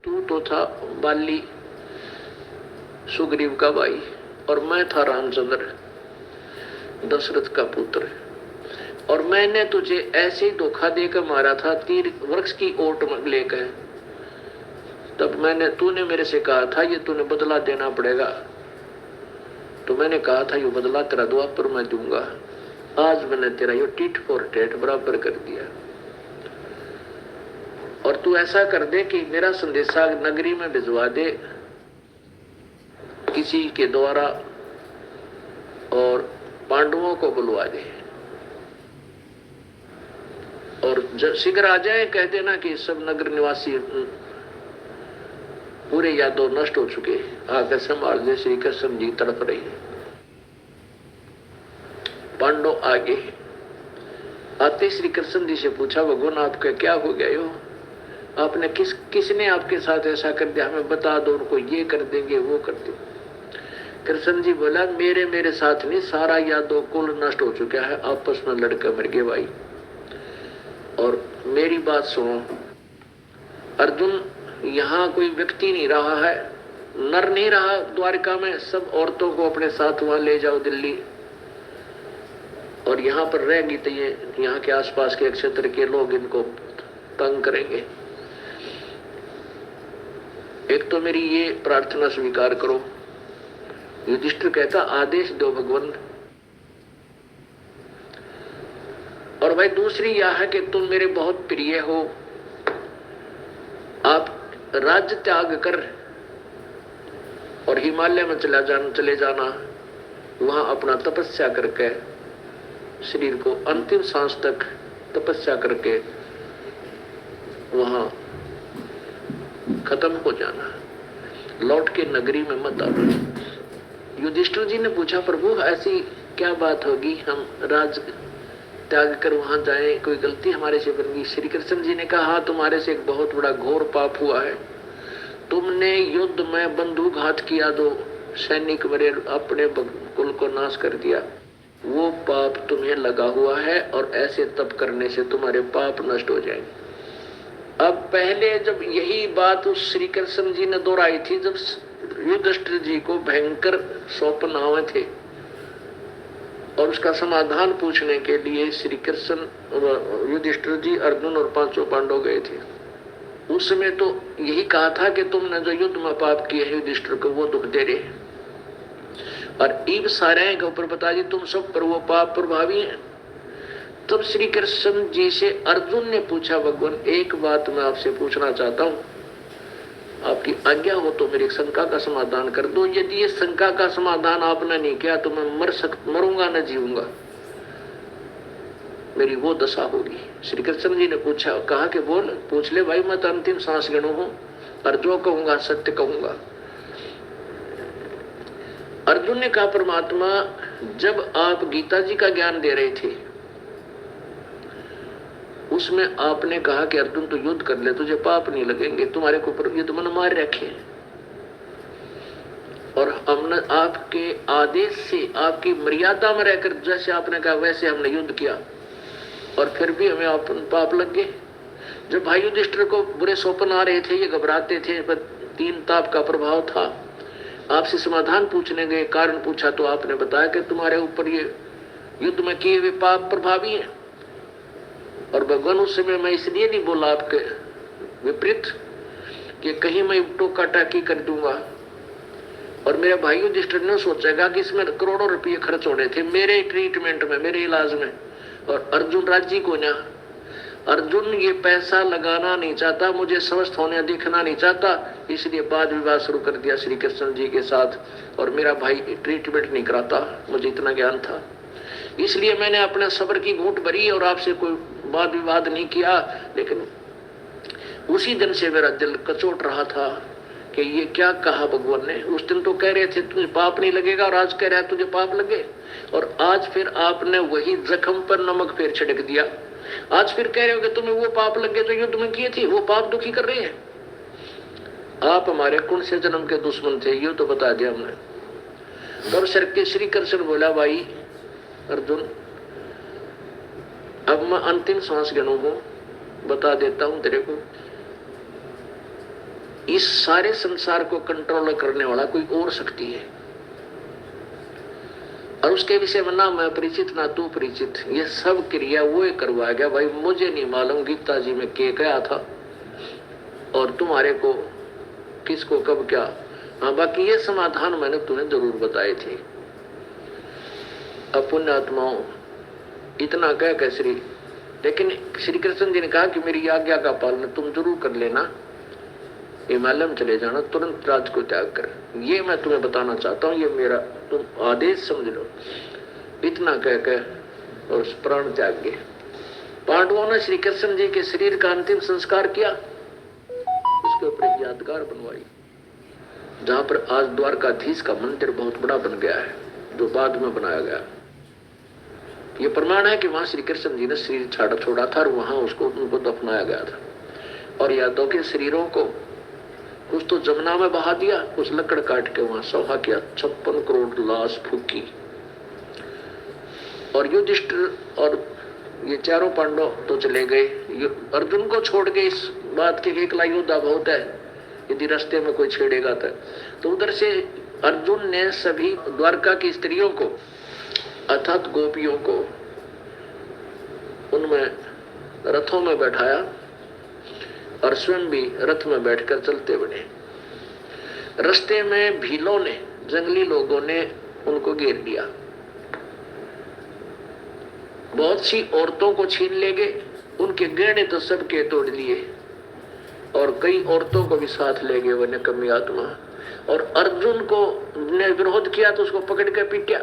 तू तो था बाली सुग्रीव का भाई और मैं था रामचंद्र दशरथ का पुत्र, और मैंने तुझे ऐसे ही धोखा देकर मारा था तीर वृक्ष की ओट में लेकर। तब तूने मेरे से कहा था ये तूने बदला देना पड़ेगा, तो मैंने कहा था ये बदला तेरा द्वापर मैं दूंगा। आज मैंने तेरा ये टिट फॉर टैट बराबर कर दिया। और तू ऐसा कर दे कि मेरा संदेशा नगरी में भिजवा दे किसी के द्वारा, और पांडवों को बुलवा दे, और जब शीघ्र आ जाए कह देना कि सब नगर निवासी पूरे यादव नष्ट हो चुके, आकर संभाल दे। श्री कृष्ण जी तड़प रही है। पांडव आगे आते श्री कृष्ण जी से पूछा, भगवान आपका क्या हो गया यो? आपने किसने आपके साथ ऐसा कर दिया? हमें बता दो, उनको ये कर देंगे वो कर देंगे। कृष्ण जी बोला, मेरे साथ नहीं, सारा यादव कुल नष्ट हो चुका है, आपस में लड़के मर गए भाई। और मेरी बात सुनो, अर्जुन यहाँ कोई व्यक्ति नहीं रहा है, नर नहीं रहा द्वारिका में, सब औरतों को अपने साथ वहां ले जाओ दिल्ली, और यहाँ पर रहेंगी तो ये यहाँ के आसपास के क्षेत्र के लोग इनको तंग करेंगे। एक तो मेरी ये प्रार्थना स्वीकार करो। युधिष्ठिर कहता, आदेश दो भगवान। और भाई दूसरी यह है कि तुम मेरे बहुत प्रिय हो, आप राज्य त्याग कर और हिमालय में चले जाना, वहां अपना तपस्या करके शरीर को अंतिम सांस तक तपस्या करके वहां खत्म हो जाना, लौट के नगरी में मत आना। युधिष्ठिर जी ने पूछा, प्रभु ऐसी क्या बात होगी, हम राज त्याग कर वहां जाएं, कोई गलती हमारे से बन गई? श्री कृष्ण जी ने कहा, तुम्हारे से एक बहुत बड़ा घोर पाप हुआ है। तुमने युद्ध में बंधुघात किया, दो सैनिक मरे, अपने कुल को नाश कर दिया, वो पाप तुम्हें लगा हुआ है, और ऐसे तप करने से तुम्हारे पाप नष्ट हो जाएंगे। अब पहले जब यही बात उस श्री कृष्ण जी ने दोहराई थी, जब युधिष्ठिर जी को भयंकर स्वप्न आए थे और उसका समाधान पूछने के लिए श्री कृष्ण, युधिष्ठिर जी, अर्जुन और पांचों पांडव गए थे। उस समय तो यही कहा था कि तुमने जो युद्ध में पाप किए हैं युधिष्ठिर को, वो दुख दे रहे, और ईब सारे के ऊपर बता दी तुम सब पर वो पाप प्रभावी है। तब श्री कृष्ण जी से अर्जुन ने पूछा, भगवान एक बात मैं आपसे पूछना चाहता हूँ, आपकी आज्ञा हो तो मेरी शंका का समाधान कर दो। यदि ये शंका का समाधान आपने नहीं किया तो मैं मरूंगा न जीऊंगा, मेरी वो दशा होगी। श्री कृष्ण जी ने पूछा, कहा कि बोल, पूछ ले भाई, मैं तो अंतिम सांस गिनू हूं, और जो कहूंगा सत्य कहूंगा। अर्जुन ने कहा, परमात्मा जब आप गीता जी का ज्ञान दे रहे थे उसमें आपने कहा कि अर्जुन तो युद्ध कर ले, तुझे पाप नहीं लगेंगे, तुम्हारे को युद्ध मन मार रखे, और हमने आपके आदेश से आपकी मर्यादा में रहकर जैसे आपने कहा वैसे हमने युद्ध किया, और फिर भी हमें अपन पाप लग गए। जब भाई युधिष्ठिर को बुरे स्वप्न आ रहे थे, ये घबराते थे, पर तीन ताप का प्रभाव था। आपसे समाधान पूछने गए, कारण पूछा तो आपने बताया कि तुम्हारे ऊपर ये युद्ध में किए हुए पाप प्रभावी हैं। और भगवान उस समय मैं इसलिए नहीं बोला आपके विपरीत कि कहीं मैं टोका टाकी कर दूंगा, और मेरे भाई युधिष्ठिर ने सोचेगा कि इसमें करोड़ों रुपये खर्च होने थे मेरे ट्रीटमेंट में, मेरे इलाज में, और अर्जुन राज्य को ना, अर्जुन ये पैसा लगाना नहीं चाहता, मुझे स्वस्थ होने देखना नहीं चाहता, इसलिए वाद विवाद शुरू कर दिया श्री कृष्ण जी के साथ, और मेरा भाई ट्रीटमेंट नहीं कराता, मुझे इतना ज्ञान था, इसलिए मैंने अपने सब्र की घूंट भरी और आपसे कोई वाद विवाद नहीं किया। लेकिन उसी दिन से मेरा दिल कचोट रहा था कि ये क्या कहा भगवान ने। उस दिन तो कह रहे थे तुझे पाप नहीं लगेगा, और आज कह रहा है तुझे पाप लगे, और आज फिर आपने वही जख्म पर नमक फिर छिड़क दिया। आज फिर कह रहे हो कि तुम्हें वो पाप लगे जो युद्ध में किए थे, वो पाप दुखी कर रहे हैं। आप हमारे कौन से जन्म के दुश्मन थे, ये तो बता दिया हमने। तब श्री कृष्ण बोला, भाई अर्जुन अब मैं अंतिम सांस गिनू हूं, बता देता हूं तेरे को, इस सारे संसार को कंट्रोल करने वाला कोई और शक्ति है, और उसके विषय में ना मैं परिचित ना तू परिचित। ये सब क्रिया वो करवाया गया। भाई मुझे नहीं मालूम गीता जी में क्या कहा था और तुम्हारे को किसको कब क्या। हाँ, बाकी ये समाधान मैंने तुम्हें जरूर बताए थे। अब पुण्यात्माओं, इतना कह के लेकिन श्री कृष्ण जी ने कहा कि मेरी आज्ञा का पालन तुम जरूर कर लेना, हिमालय में चले जाना, तुरंत राज को त्याग कर। ये मैं तुम्हें बताना चाहता हूँ, ये मेरा तुम आदेश समझ लो। इतना कह के और प्राण त्याग गए। पांडवों ने श्री कृष्ण जी के शरीर का अंतिम संस्कार किया, उसके ऊपर एक यादगार बनवाई, जहां पर आज द्वारकाधीश का मंदिर बहुत बड़ा बन गया है, जो बाद में बनाया गया। ये प्रमाण है कि वहां श्री कृष्ण जी ने शरीर छोड़ा था और वहां उसको उनको दफनाया गया था। और यादव के शरीरों को कुछ तो जमुना में बहा दिया, कुछ लकड़ काट के वहां सौहा किया, 56 करोड़ लाश फूकी। और युधिष्ठिर और ये चारों पांडव तो चले गए, अर्जुन को छोड़ के इस बात के एकला योद्धा बहुत है, यदि रास्ते में कोई छेड़ेगा तो उधर से अर्जुन ने सभी द्वारका की स्त्रियों को अर्थात गोपियों को उनमें रथों में बैठाया और स्वयं भी रथ में बैठकर चलते बने। रास्ते में भीलों ने, जंगली लोगों ने उनको घेर लिया, बहुत सी औरतों को छीन ले गए, उनके गहने तो सबके तोड़ लिए और कई औरतों को भी साथ ले गए, वह निकम्मी आत्मा। और अर्जुन को ने विरोध किया तो उसको पकड़ के पीटा।